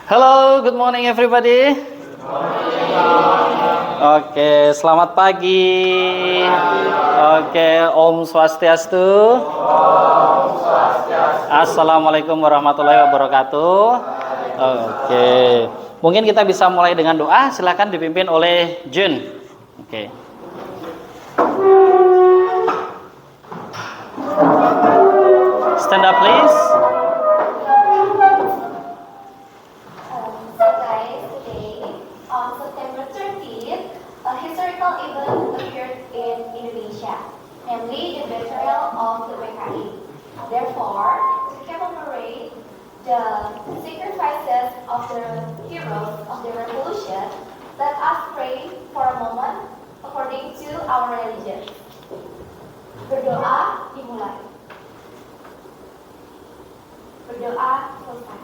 Hello, good morning everybody. Oke, selamat pagi. Oke, Om Swastiastu. Assalamualaikum warahmatullahi wabarakatuh. Oke, mungkin kita bisa mulai dengan doa. Silakan dipimpin oleh Jun. Oke. Stand up please. Namely the betrayal of the PKI. Therefore, to commemorate the sacrifices of the heroes of the revolution, let us pray for a moment according to our religion. Berdoa dimulai. Berdoa selesai.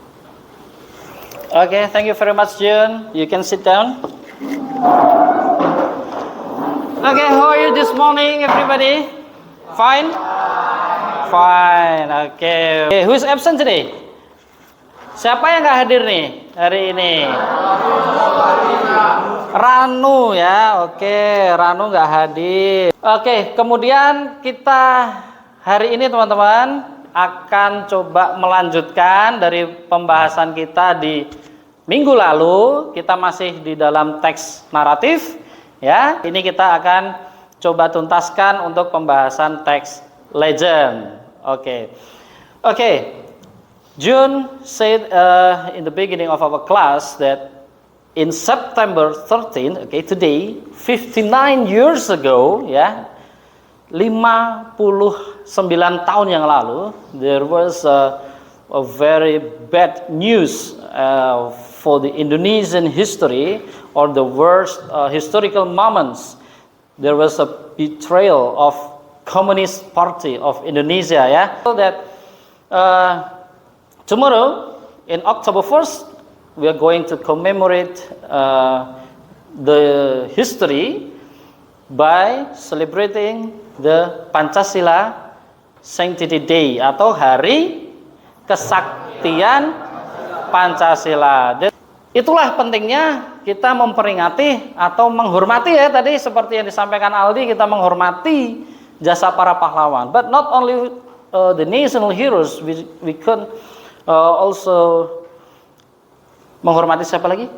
Okay, thank you very much, Jun. You can sit down. Okay, how are you this morning, everybody? Fine? Fine, okay. Okay, who is absent today? Siapa yang nggak hadir nih hari ini? Ranu ya, oke. Ranu nggak hadir. Oke, kemudian kita hari ini teman-teman akan coba melanjutkan dari pembahasan kita di minggu lalu. Kita masih di dalam teks naratif. Ya, ini kita akan coba tuntaskan untuk pembahasan teks legend. Oke. June said in the beginning of our class that in September 13, okay, today, 59 years ago, ya, 59 tahun yang lalu, there was a very bad news for the Indonesian history, or the worst historical moments. There was a betrayal of Communist Party of Indonesia, ya. So that tomorrow in October 1st we are going to commemorate the history by celebrating the Pancasila Sanctity Day atau Hari Kesaktian Pancasila. Itulah pentingnya kita memperingati atau menghormati ya, tadi seperti yang disampaikan Aldi, kita menghormati jasa para pahlawan. But not only the national heroes, we can also menghormati siapa lagi?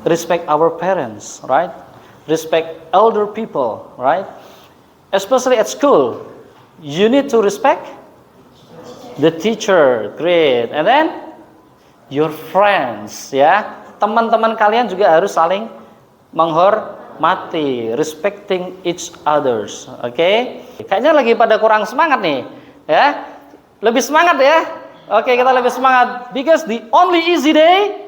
Respect our parents, right? Respect elder people, right? Especially at school, you need to respect the teacher, great, and then your friends, ya, teman-teman kalian juga harus saling menghormati, respecting each others, oke? Kayaknya lagi pada kurang semangat nih, ya? Lebih semangat ya? Oke, kita lebih semangat, because the only easy day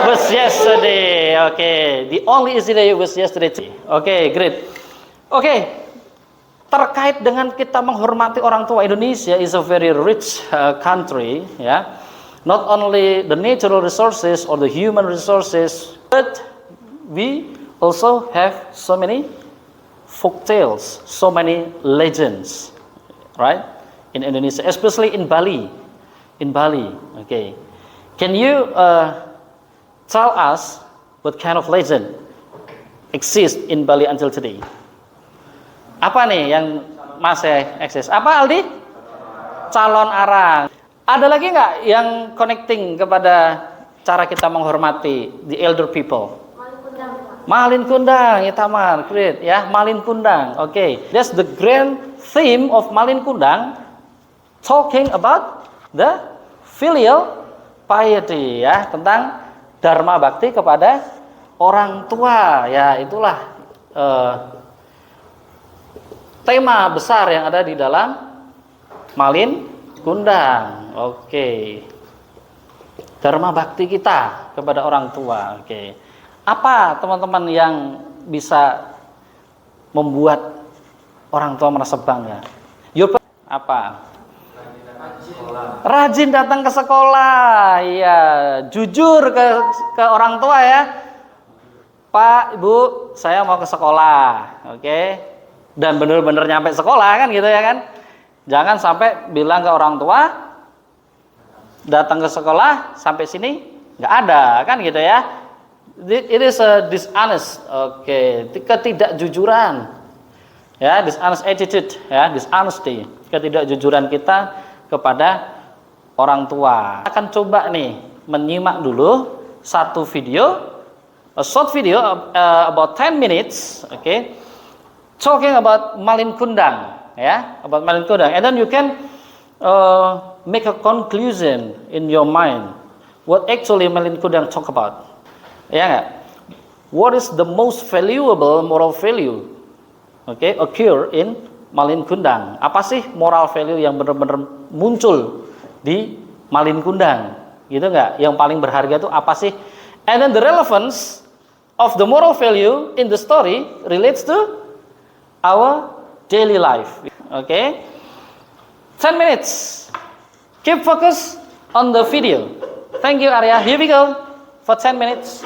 was yesterday. Oke, the only easy day was yesterday. Oke, great. Oke, terkait dengan kita menghormati orang tua, Indonesia is a very rich country, ya. Not only the natural resources or the human resources, but we also have so many folk tales, so many legends, right? In Indonesia, especially in Bali. In Bali, okay. Can you tell us what kind of legend exists in Bali until today? Apa nih yang masih eksis? Apa, Aldi? Calon arang. Ada lagi nggak yang connecting kepada cara kita menghormati the elder people? Malin Kundang, ya Tamar, great ya, Malin Kundang. Oke, that's the grand theme of Malin Kundang, talking about the filial piety, ya, tentang dharma bakti kepada orang tua, ya, itulah tema besar yang ada di dalam Malin Kundang. Oke. Dharma bakti kita kepada orang tua. Oke. Apa teman-teman yang bisa membuat orang tua merasa bangga? Apa? Rajin datang ke sekolah. Iya, jujur ke orang tua ya. Pak, Ibu, saya mau ke sekolah. Oke. Dan benar-benar nyampe sekolah kan gitu ya kan? Jangan sampai bilang ke orang tua, datang ke sekolah sampai sini nggak ada, kan gitu ya. It is a dishonest, ketidakjujuran, ya, dishonest attitude, ya, dishonesty, ketidakjujuran kita kepada orang tua. Akan coba nih menyimak dulu satu video, a short video about 10 minutes, talking about Malin Kundang, ya, about Malin Kundang, and then you can make a conclusion in your mind what actually Malin Kundang talk about. Ya nggak? What is the most valuable moral value? Occur in Malin Kundang. Apa sih moral value yang benar-benar muncul di Malin Kundang? Gitu nggak? Yang paling berharga itu apa sih? And then the relevance of the moral value in the story relates to our daily life. 10 minutes. Keep focus on the video. Thank you, Arya. Here we go for 10 minutes.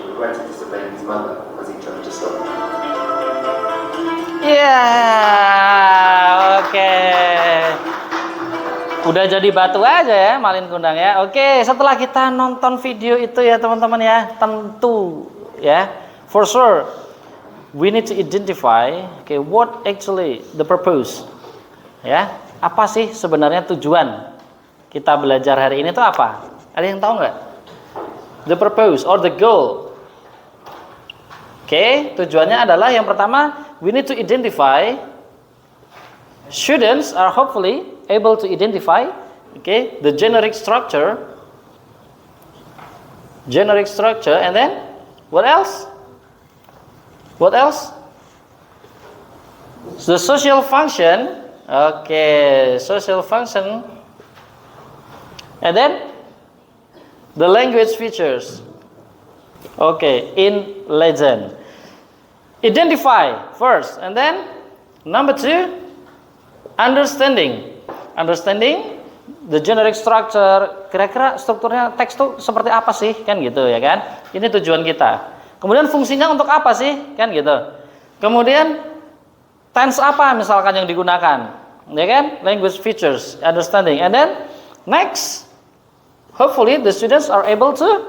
Regretted disobeying his mother as he tried to stop. Oke. Udah jadi batu aja ya Malin Kundang ya. Oke, setelah kita nonton video itu ya teman-teman ya, tentu ya, for sure we need to identify what actually the purpose. Ya, apa sih sebenarnya tujuan kita belajar hari ini itu apa? Ada yang tahu nggak? The purpose or the goal. Tujuannya adalah yang pertama, we need to identify. Students are hopefully able to identify, the generic structure, and then what else? What else? The social function, social function, and then the language features. In legend. Identify first, and then number 2, understanding the generic structure. Kira-kira strukturnya teks itu seperti apa sih, kan gitu ya kan? Ini tujuan kita. Kemudian fungsinya untuk apa sih, kan gitu. Kemudian tense apa misalkan yang digunakan, ya kan? Language features, understanding, and then next, hopefully the students are able to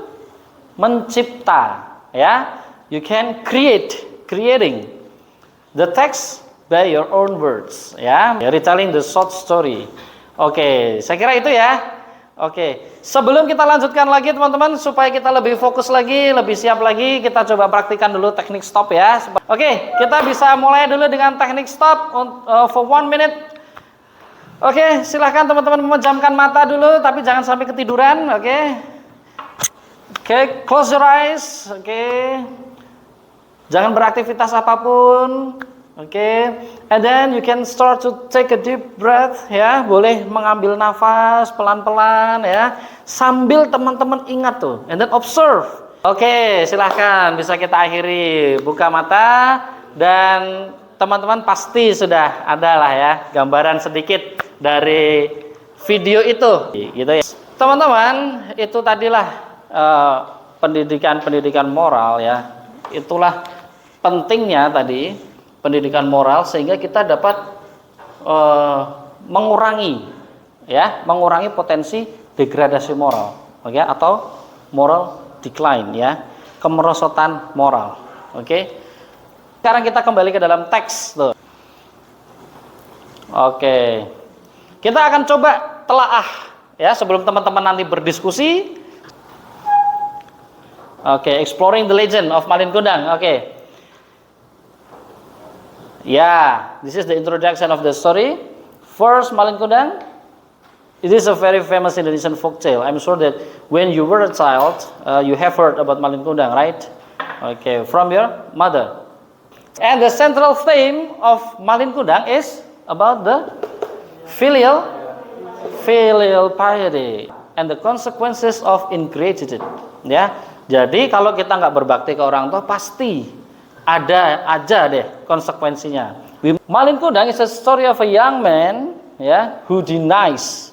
mencipta, ya. You can creating the text by your own words, ya, retelling the short story. Saya kira itu ya. Sebelum kita lanjutkan lagi teman-teman, supaya kita lebih fokus lagi, lebih siap lagi, kita coba praktikan dulu teknik stop ya. Kita bisa mulai dulu dengan teknik stop for 1 minute. Silahkan teman-teman memejamkan mata dulu, tapi jangan sampai ketiduran. Close your eyes. Jangan beraktivitas apapun. And then you can start to take a deep breath, ya. Boleh mengambil nafas pelan-pelan ya, sambil teman-teman ingat tuh, and then observe. Silahkan bisa kita akhiri, buka mata, dan teman-teman pasti sudah ada lah ya gambaran sedikit dari video itu, gitu ya. Teman-teman, itu tadilah pendidikan moral ya. Itulah pentingnya tadi pendidikan moral, sehingga kita dapat mengurangi potensi degradasi moral, atau moral decline ya, kemerosotan moral. Sekarang kita kembali ke dalam teks tuh. Kita akan coba telaah ya sebelum teman-teman nanti berdiskusi. Exploring the legend of Malin Kundang. This is the introduction of the story. First, Malin Kundang. It is a very famous Indonesian folk tale. I'm sure that when you were a child, you have heard about Malin Kundang, right? From your mother. And the central theme of Malin Kundang is about the filial piety and the consequences of ingratitude. Ya. Jadi kalau kita nggak berbakti ke orang tua, pasti ada aja deh konsekuensinya. Malin Kundang is a story of a young man, who denies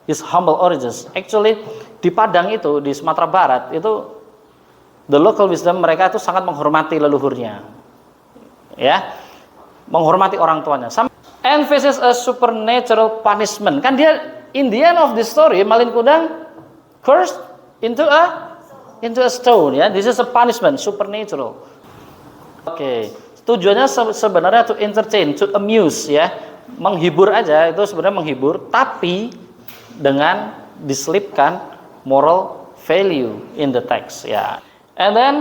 his humble origins. Actually di Padang itu, di Sumatera Barat itu, the local wisdom, mereka itu sangat menghormati leluhurnya. Ya. Menghormati orang tuanya. And faces a supernatural punishment. Kan dia in the end of the story, Malin Kundang cursed into a stone, ya. This is a punishment, supernatural. Oke. Tujuannya sebenarnya to entertain, to amuse, ya. Menghibur aja, itu sebenarnya menghibur, tapi dengan diselipkan moral value in the text, ya. And then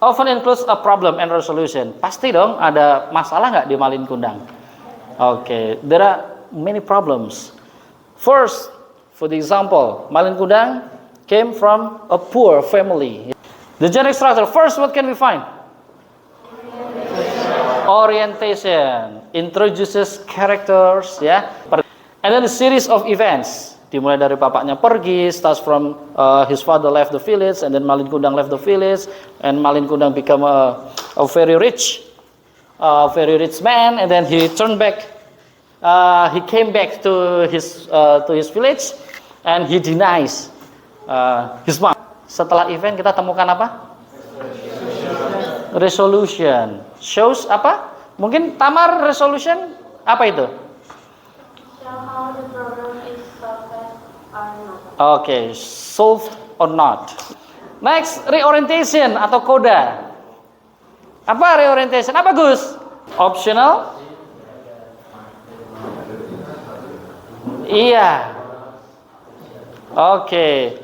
often includes a problem and resolution. Pasti dong ada masalah nggak di Malin Kundang? Oke, there are many problems. First, for the example, Malin Kundang came from a poor family. The generic structure. First, what can we find? Orientation. Introduces characters, ya. And then a series of events. Dimulai dari bapaknya pergi, starts from his father left the village, and then Malin Kundang left the village, and Malin Kundang become a very rich man, and then he turned back, he came back to his village, and he denies his mom. Setelah event kita temukan apa? Resolution. Shows apa? Mungkin Tamar resolution apa itu? How the problem is solved or not. Okay, solved or not. Next, reorientation atau koda. Apa reorientation? Apa Gus? Optional? Iya. Okay.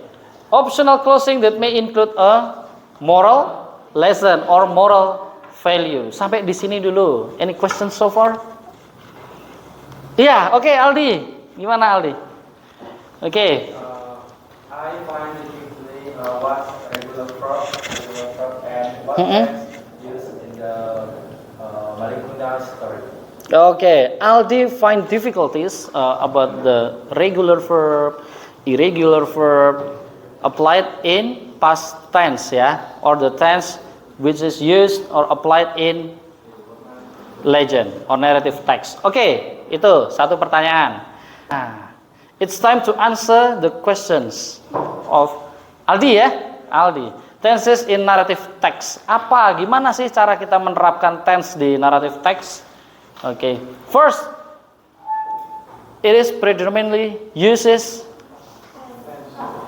Optional closing that may include a moral lesson or moral value. Sampai di sini dulu. Any questions so far? Iya, oke, Aldi. Gimana Aldi? Oke. I find it usually what regular verb, and what tense used in the Malin Kundang story. Okay, Aldi find difficulties about the regular verb, irregular verb applied in past tense, ya, or the tense which is used or applied in legend or narrative text. Okay, itu satu pertanyaan. Nah, it's time to answer the questions of Aldi, ya, Aldi. Tenses in narrative text. Apa? Gimana sih cara kita menerapkan tense di narrative text? Okay. First, it is predominantly uses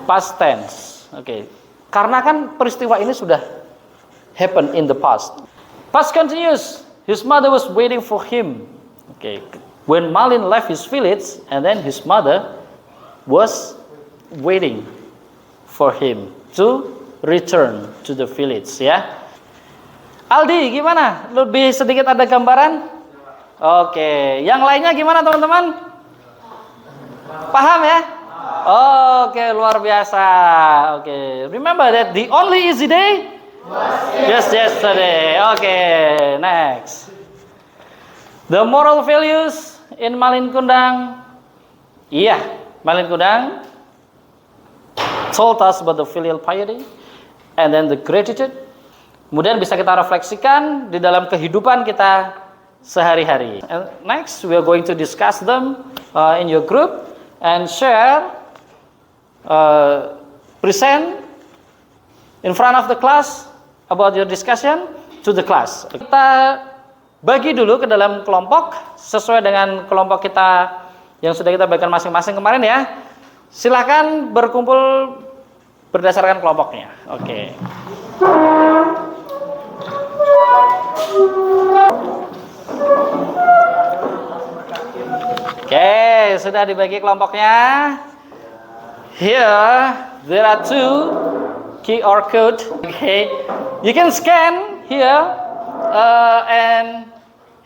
past tense. Okay. Karena kan peristiwa ini sudah happen in the past. Past continuous. His mother was waiting for him. Okay. When Malin left his village, and then his mother was waiting for him to return to the village, ya. Aldi, gimana? Lebih sedikit ada gambaran? Oke, yang lainnya gimana teman-teman? Paham ya? Oke, luar biasa. Oke, remember that the only easy day was yesterday. Oke, next. The moral values in Malin Kundang. Iya, Malin Kundang told us about the filial piety and then the gratitude. Kemudian bisa kita refleksikan di dalam kehidupan kita sehari-hari. And next, we are going to discuss them in your group and share, present in front of the class about your discussion to the class. Kita bagi dulu ke dalam kelompok sesuai dengan kelompok kita yang sudah kita bagikan masing-masing kemarin, ya. Silakan berkumpul berdasarkan kelompoknya. Oke. Oke, sudah dibagi kelompoknya. Here there are two QR code. Okay, you can scan here and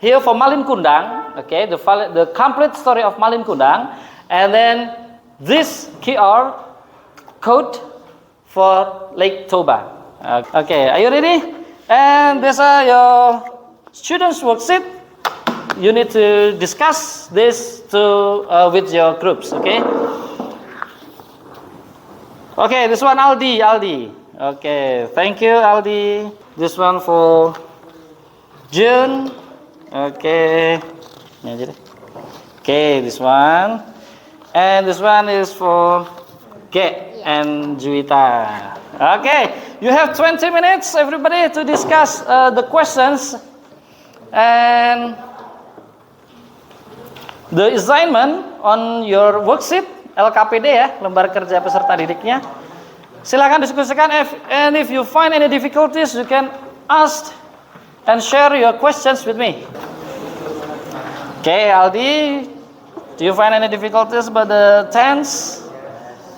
here for Malin Kundang. Okay, the complete story of Malin Kundang, and then this QR code for Lake Toba. Okay, are you ready? And these are your students' worksheet. You need to discuss this with your groups. Okay. Okay, this one Aldi. Okay, thank you Aldi. This one for June. Okay. Okay, this one. And this one is for G. and Juwita. Okay, you have 20 minutes, everybody, to discuss the questions and the assignment on your worksheet LKPD ya, lembar kerja peserta didiknya. Silakan diskusikan, and if you find any difficulties, you can ask and share your questions with me. Okay, Aldi, do you find any difficulties about the tense?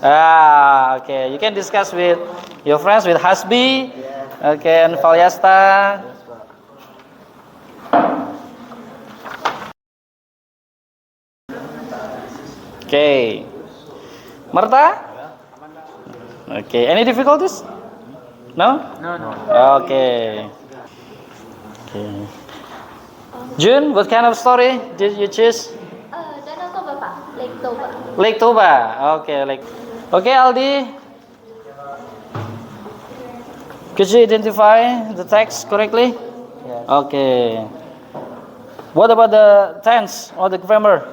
Okay, you can discuss with your friends, with Hasbi, okay, and Falyasta. Okay, Marta? Okay, any difficulties? No? No. Okay. Okay. June, what kind of story did you choose? Danau Toba, Pak. Lake Toba. Lake Toba. Okay, Lake. Okay, Aldi. Could you identify the text correctly? Yes. Okay. What about the tense or the grammar?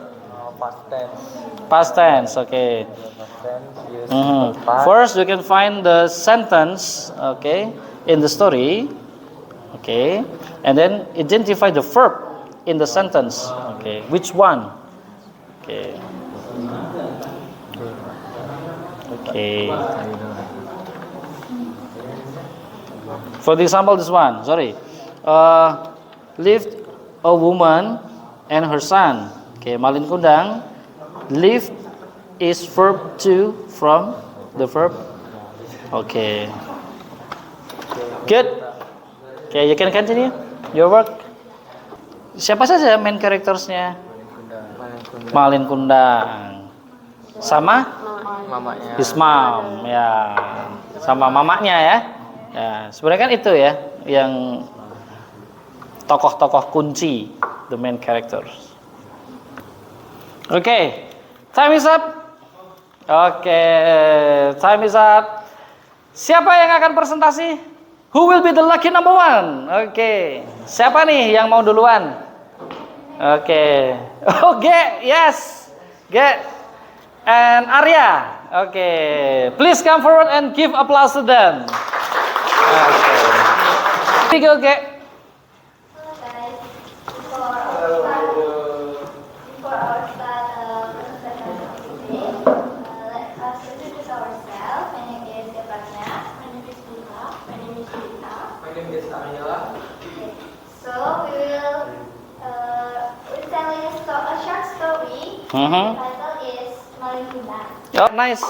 Past tense. Past tense. Okay. Past tense use Mhm. past. First, you can find the sentence, okay, in the story, okay, and then identify the verb in the sentence, okay. Which one? Okay. Okay. For the example, this one. Sorry. Lived a woman and her son. Okay, Malin Kundang. Lived is verb to from the verb. Okay. Good. Okay, you can continue your work. Siapa saja main charactersnya? Malin Kundang. Sama Mamanya. his mom, ya. Sama mamanya ya. Ya, sebenarnya kan itu ya yang tokoh-tokoh kunci, the main characters. Okay, time is up. Okay, time is up. Siapa yang akan presentasi? Who will be the lucky number one? Okay, siapa nih yang mau duluan? Okay, oh G, yes, G and Arya. Okay, please come forward and give applause to them. Okay, here you go, G. Hello guys, before our start presentation today, let us introduce ourselves. My name is Devanya. My name is Luna. My name is Rita. My name is Ariela. So we will tell you a short story. Mhm. The title is Malin Kundang. Oh, nice.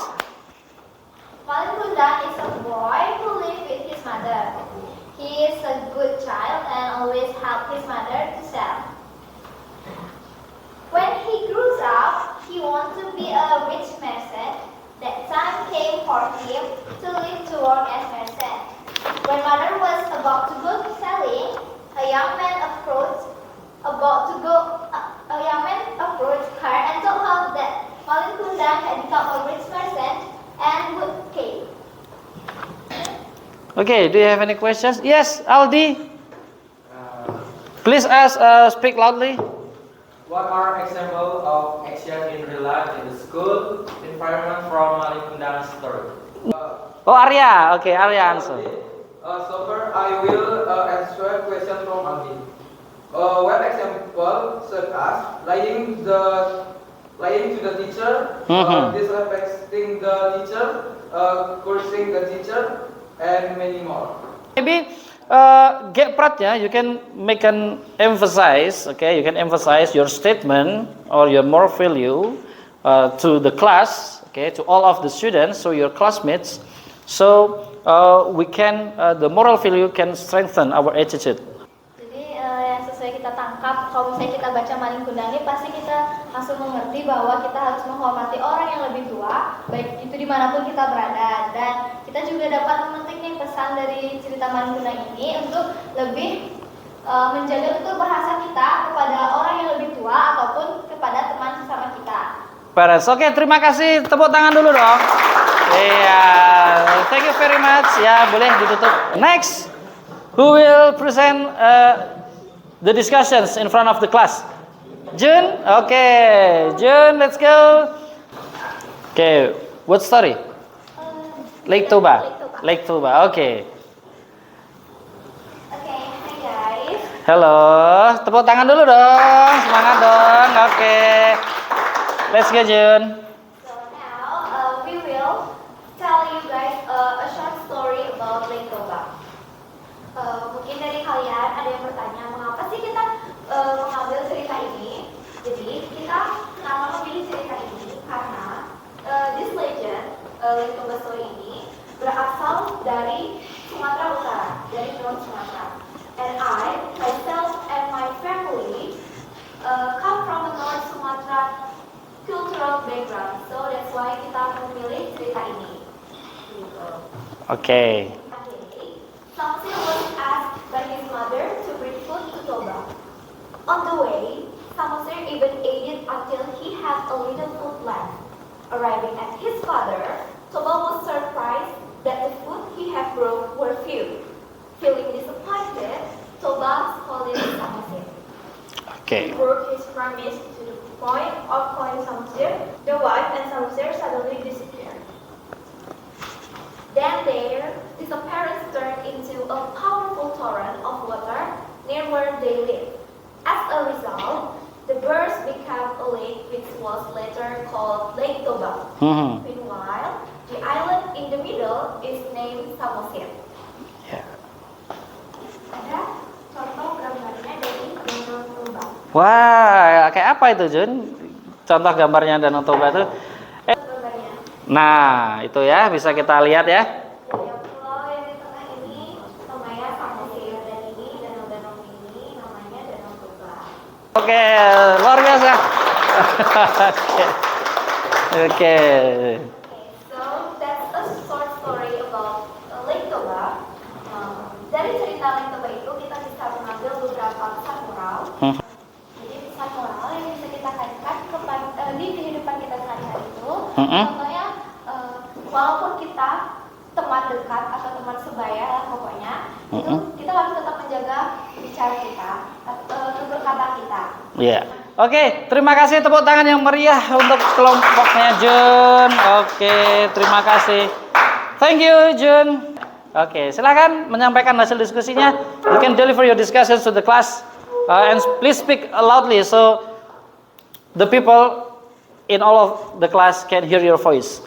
Malin Kundang is a boy who lives with his mother. He is a good child and always helps his mother to sell. When he grows up, he wants to be a rich merchant. That time came for him to leave to work as merchant. When mother was about to go to selling, a young man approached her and told her that Malin Kundang had become a rich merchant and would pay. Okay, do you have any questions? Yes, Aldi. Please speak loudly. What are examples of action in real life in the school environment from Malin Kundang's story? Oh, Arya. Okay, Arya answer. So far, I will answer question from Aldi. One example such as lying to the teacher, disrespecting the teacher, cursing the teacher, and many more. Maybe get pratnya, you can make an emphasize. Okay, you can emphasize your statement or your moral value to the class. Okay, to all of the students, so your classmates. So we can the moral value can strengthen our attitude. Jadi yang sesuai kita tangkap, kalau misalnya kita baca Malin Kundang ini, pasti kita langsung mengerti bahwa kita harus menghormati orang yang lebih tua, baik itu dimanapun kita berada. Dan kita juga dapat memetik nih pesan dari cerita Malin Kundang ini untuk lebih menjaga betul bahasa kita kepada orang yang lebih tua ataupun kepada teman sesama kita. Beres. Oke, terima kasih. Tepuk tangan dulu dong. Iya, thank you very much. Ya, boleh ditutup. Next, who will present the discussions in front of the class? June? Okay, June, let's go. Okay, what story? Lake Toba. Lake Toba. Oke. Okay, hi guys. Halo, tepuk tangan dulu dong. Semangat dong. Oke. Let's go, Jun. So now we will tell you guys a short story about Lake Toba. Mungkin dari kalian ada yang bertanya mengapa sih kita mengambil cerita ini. Jadi kita kenapa memilih cerita ini karena this legend Lake Toba story ini berasal dari Sumatera Utara, dari North Sumatra. And I myself and my family come from the North Sumatra cultural background, so that's why kita memilih cerita ini. Gitu. Oke. Okay. Samsir was asked by his mother to bring food to Toba. On the way, Samsir even ate it until he had a little food left. Arriving at his father, Toba was surprised that the food he had brought were few. Feeling disappointed, Toba scolded Samsir. Oke. He broke his promise to the point of calling Samsir. The wife and Samsir suddenly disappeared. Then their disappearance turned into a powerful torrent of water near where they lived. As a result, the burst became a lake which was later called Lake Toba. Meanwhile, the island in the middle is named Samosir. Ya. Ada contoh gambarnya dari Danau Toba. Wah, kayak apa itu, Jun? Contoh gambarnya Danau Toba itu. Gambarnya. Nah, itu ya, bisa kita lihat ya. Yang pulau yang di tengah ini namanya Samosir, dan ini danau-danau ini namanya Danau Toba. Oke, luar biasa. Oke. Okay, so that's a short story about Lake Toba. Dari cerita Lake Toba itu kita bisa mengambil beberapa pesan moral. Jadi pesan moral yang bisa kita kaitkan kepada di kehidupan kita sehari-hari itu. Contohnya, walaupun kita teman dekat atau teman sebaya lah pokoknya, itu kita harus tetap menjaga bicara kita, tutur kata kita. Iya. Oke, terima kasih, tepuk tangan yang meriah untuk kelompoknya Jun. Oke, terima kasih. Thank you, Jun. Oke, silakan menyampaikan hasil diskusinya. You can deliver your discussions to the class and please speak loudly so the people in all of the class can hear your voice.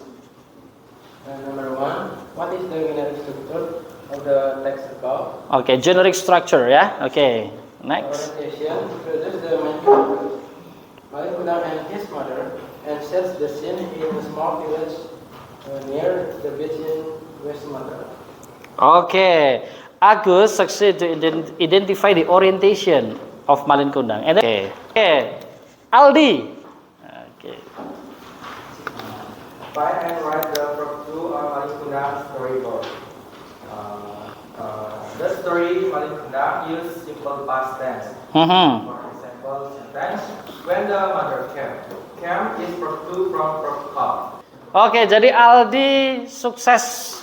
Number 1, what is the generic structure of the text above? Oke, generic structure ya. Oke, next. Orientation introduces the Malik Kundang and his mother and sets the scene in a small village near the beach in West Sumatra. Oke, Agus succeed to identify the orientation of Malin Kundang. And then, Aldi. Okay. Find and write the prop 2 on Malik Kundang storyboard. The story Malik Kundang use simple past tense. For example, sentence when the mother came. Came is prop 2 from prop come. Oke, jadi Aldi sukses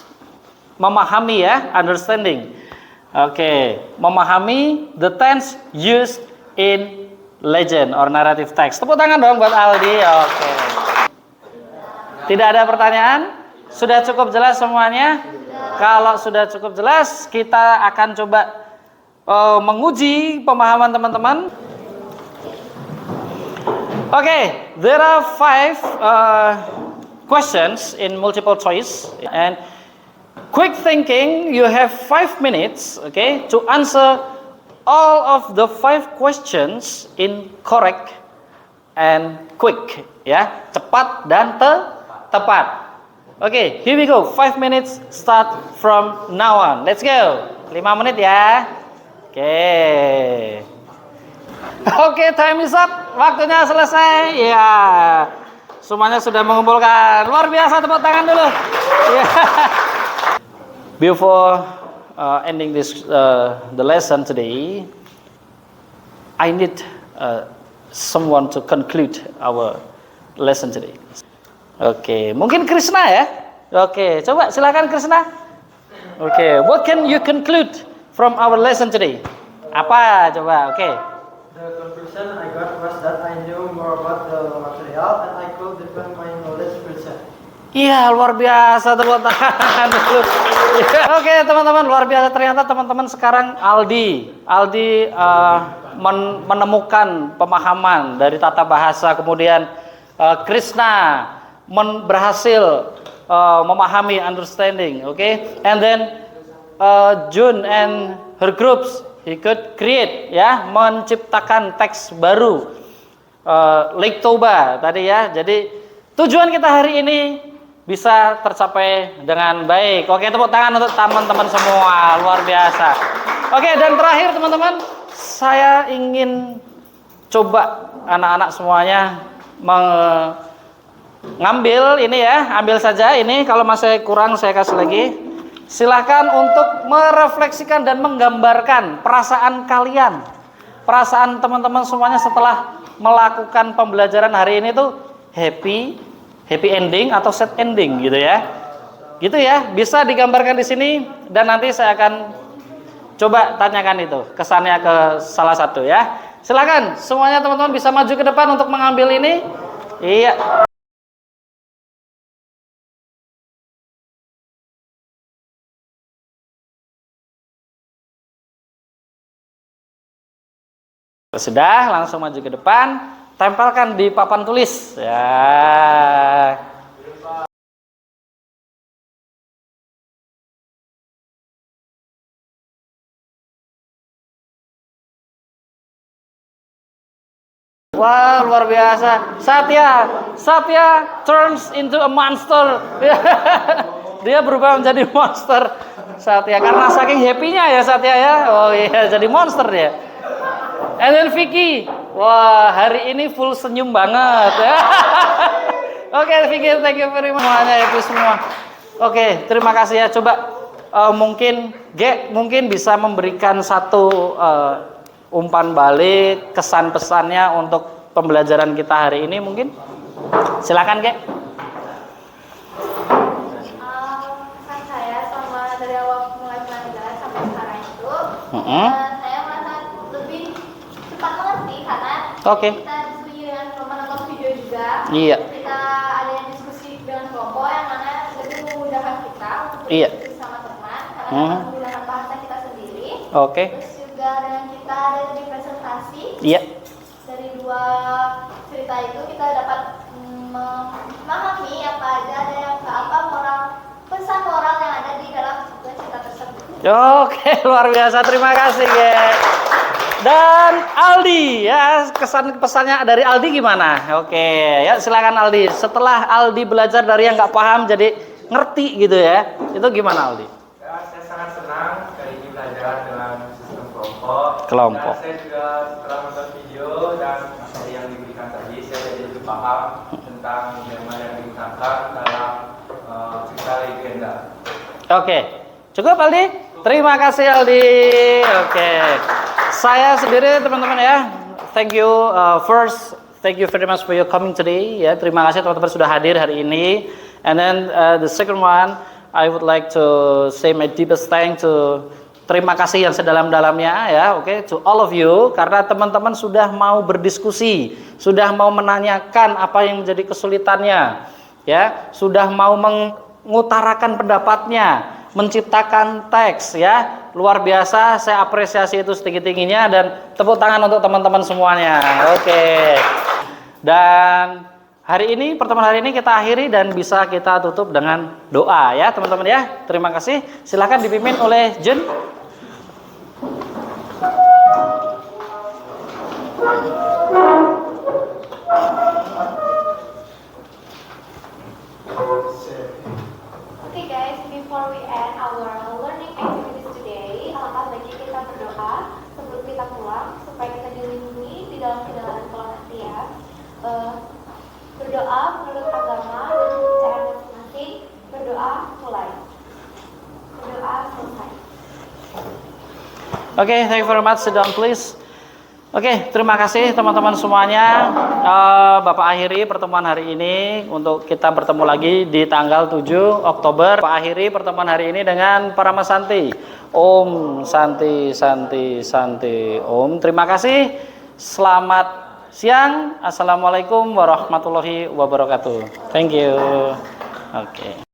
memahami ya, understanding. Oke, memahami the tense used in legend or narrative text. Tepuk tangan dong buat Aldi. Oke. Tidak ada pertanyaan? Sudah cukup jelas semuanya? Kalau sudah cukup jelas, kita akan coba menguji pemahaman teman-teman. Oke, there are 5 questions in multiple choice and quick thinking, you have 5 minutes, okay, to answer all of the 5 questions in correct and quick, ya, cepat dan tepat. Okay, here we go. 5 minutes start from now on. Let's go. 5 menit ya. Oke. Oke, time is up. Waktunya selesai. Ya. Semuanya sudah mengumpulkan. Luar biasa, tepuk tangan dulu. Yeah. Before ending this the lesson today, I need someone to conclude our lesson today. Oke, mungkin Krishna ya. Oke, coba silakan Krishna. Oke, what can you conclude from our lesson today? Apa coba? Oke. The conclusion I got was that I knew more about the material and I could defend my knowledge further. Iya, luar biasa, tepuk tangan dulu. Oke, teman-teman, luar biasa. Ternyata teman-teman sekarang Aldi menemukan pemahaman dari tata bahasa, kemudian Krishna berhasil memahami, understanding, okay? And then June and her groups, he could create, ya, menciptakan teks baru, Lake Toba tadi ya. Jadi tujuan kita hari ini bisa tercapai dengan baik. Oke, tepuk tangan untuk teman-teman semua, luar biasa. Oke, dan terakhir teman-teman, saya ingin coba anak-anak semuanya mengambil ini ya, ambil saja ini. Kalau masih kurang saya kasih lagi. Silakan untuk merefleksikan dan menggambarkan perasaan kalian, perasaan teman-teman semuanya setelah melakukan pembelajaran hari ini tuh happy ending atau sad ending gitu ya. Gitu ya, bisa digambarkan di sini dan nanti saya akan coba tanyakan itu kesannya ke salah satu ya. Silakan semuanya teman-teman bisa maju ke depan untuk mengambil ini. Iya. Sudah, langsung maju ke depan, tempelkan di papan tulis ya. Wah, luar biasa. Satya turns into a monster. Dia berubah menjadi monster. Satya karena saking happy-nya ya Satya ya. Oh iya, jadi monster dia. And then Vicky, wah hari ini full senyum banget ya. Oke, Vicky, thank you very much. Semuanya happy semua. Oke, terima kasih ya. Coba mungkin bisa memberikan satu umpan balik, kesan pesannya untuk pembelajaran kita hari ini mungkin. Silakan, Ge. Pesan saya sama dari awal mulai pelajaran sampai sekarang itu, saya merasa lebih cepat mengerti karena Oke. kita diskusi dengan menonton video juga. Iya. Kita ada yang diskusi dengan kelompok yang mana lebih memudahkan kita untuk Iya. berdiskusi sama teman karena kita menggunakan bahasa kita sendiri. Oke. Terus juga dengan kita ada di presentasi. Iya. Dari dua cerita itu kita dapat memahami apa aja ada yang pesan moral yang ada di dalam sebuah cerita tersebut. Oke, luar biasa. Terima kasih, Ge. Dan Aldi, ya kesan pesannya dari Aldi gimana? Oke, ya silakan Aldi. Setelah Aldi belajar dari yang nggak paham jadi ngerti gitu ya, itu gimana Aldi? Ya, saya sangat senang hari ini belajar dengan sistem kelompok. Kelompok. Dan saya juga setelah menonton video dan materi yang diberikan tadi, saya jadi lebih paham tentang tema yang digunakan dalam cerita legenda. Oke, cukup Aldi? Terima kasih Aldi. Oke, saya sendiri teman-teman ya, thank you thank you very much for your coming today. Ya, terima kasih teman-teman sudah hadir hari ini. And then the second one, I would like to say my deepest thanks to terima kasih yang sedalam-dalamnya ya, oke, to all of you karena teman-teman sudah mau berdiskusi, sudah mau menanyakan apa yang menjadi kesulitannya, ya, sudah mau mengutarakan pendapatnya, menciptakan teks ya, luar biasa. Saya apresiasi itu setinggi-tingginya dan tepuk tangan untuk teman-teman semuanya. Oke. Dan hari ini, pertemuan hari ini kita akhiri dan bisa kita tutup dengan doa ya teman-teman ya. Terima kasih. Silakan dipimpin oleh Jun. Okay guys, before we end our learning activities today, alangkah baiknya kita berdoa sebelum kita pulang supaya kita dilindungi di dalam perjalanan pulang nanti ya. Berdoa menurut agama dan kepercayaan masing-masing. Berdoa mulai. Berdoa selesai. Oke, thank you very much. Sit down please. Oke, terima kasih teman-teman semuanya. Bapak akhiri pertemuan hari ini untuk kita bertemu lagi di tanggal 7 Oktober. Bapak akhiri pertemuan hari ini dengan Parama Santi. Om Santi Santi Santi Om. Terima kasih. Selamat siang. Assalamualaikum warahmatullahi wabarakatuh. Thank you. Oke.